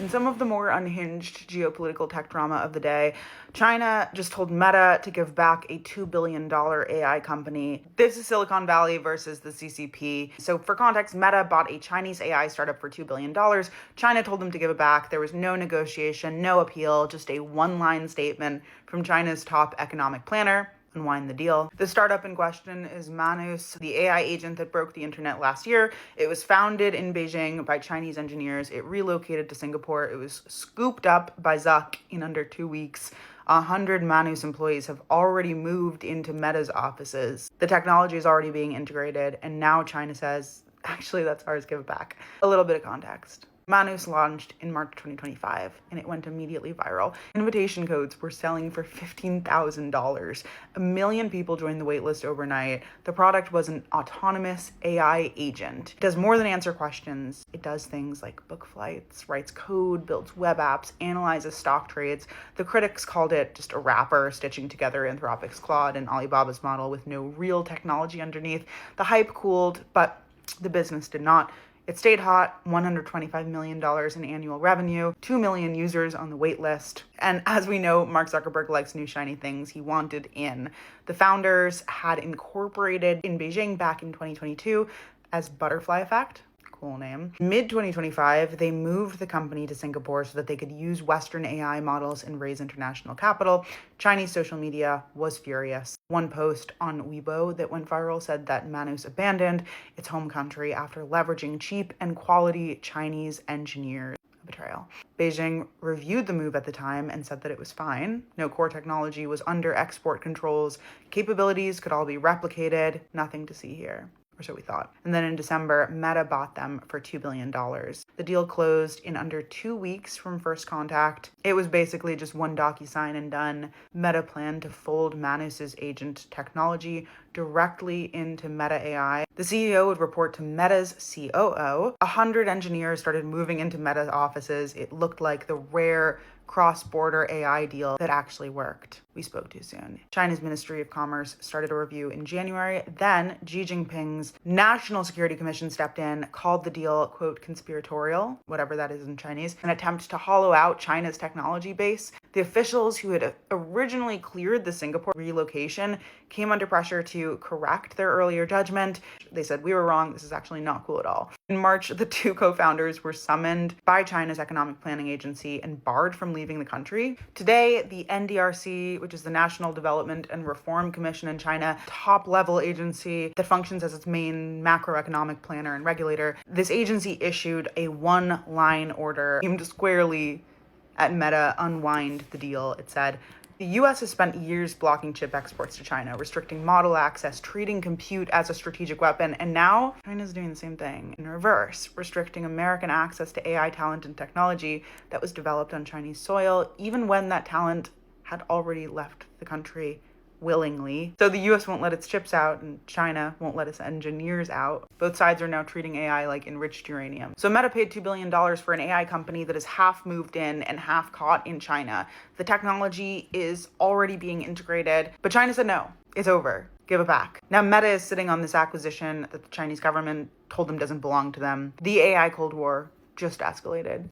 In some of the more unhinged geopolitical tech drama of the day, China just told Meta to give back a $2 billion AI company. This is Silicon Valley versus the CCP. So for context, Meta bought a Chinese AI startup for $2 billion. China told them to give it back. There was no negotiation, no appeal, just a one-line statement from China's top economic planner. Unwind the deal. The startup in question is Manus, the AI agent that broke the internet last year. It was founded in Beijing by Chinese engineers. It relocated to Singapore. It was scooped up by Zuck in under 2 weeks. 100 Manus employees have already moved into Meta's offices. The technology is already being integrated, and now China says, actually, that's ours, give it back. A little bit of context. Manus launched in March 2025, and it went immediately viral. Invitation codes were selling for $15,000. 1 million people joined the waitlist overnight. The product was an autonomous AI agent. It does more than answer questions. It does things like book flights, writes code, builds web apps, analyzes stock trades. The critics called it just a wrapper stitching together Anthropic's Claude and Alibaba's model with no real technology underneath. The hype cooled, but the business did not. It stayed hot, $125 million in annual revenue, 2 million users on the wait list. And as we know, Mark Zuckerberg likes new shiny things. He wanted in. The founders had incorporated in Beijing back in 2022 as Butterfly Effect. Cool name. Mid-2025, they moved the company to Singapore so that they could use Western AI models and raise international capital. Chinese social media was furious. One post on Weibo that went viral said that Manus abandoned its home country after leveraging cheap and quality Chinese engineers. A betrayal. Beijing reviewed the move at the time and said that it was fine. No core technology was under export controls. Capabilities could all be replicated. Nothing to see here. Or so we thought. And then in December, Meta bought them for $2 billion. The deal closed in under 2 weeks from first contact. It was basically just one DocuSign and done. Meta planned to fold Manus's agent technology directly into Meta AI. The CEO would report to Meta's COO. 100 engineers started moving into Meta's offices. It looked like the rare cross-border AI deal that actually worked. We spoke too soon. China's Ministry of Commerce started a review in January. Then Xi Jinping's National Security Commission stepped in, called the deal, quote, conspiratorial, whatever that is in Chinese, an attempt to hollow out China's technology base. The officials who had originally cleared the Singapore relocation came under pressure to correct their earlier judgment. They said, we were wrong. This is actually not cool at all. In March, the two co-founders were summoned by China's Economic Planning Agency and barred from leaving the country. Today, the NDRC, which is the National Development and Reform Commission in China, top-level agency that functions as its main macroeconomic planner and regulator, this agency issued a one-line order aimed squarely at Meta. Unwind the deal, it said. The US has spent years blocking chip exports to China, restricting model access, treating compute as a strategic weapon, and now China's doing the same thing in reverse, restricting American access to AI talent and technology that was developed on Chinese soil, even when that talent had already left the country willingly. So the US won't let its chips out and China won't let its engineers out. Both sides are now treating AI like enriched uranium. So Meta paid $2 billion for an AI company that is half moved in and half caught in China. The technology is already being integrated, but China said no, it's over. Give it back. Now Meta is sitting on this acquisition that the Chinese government told them doesn't belong to them. The AI Cold War just escalated.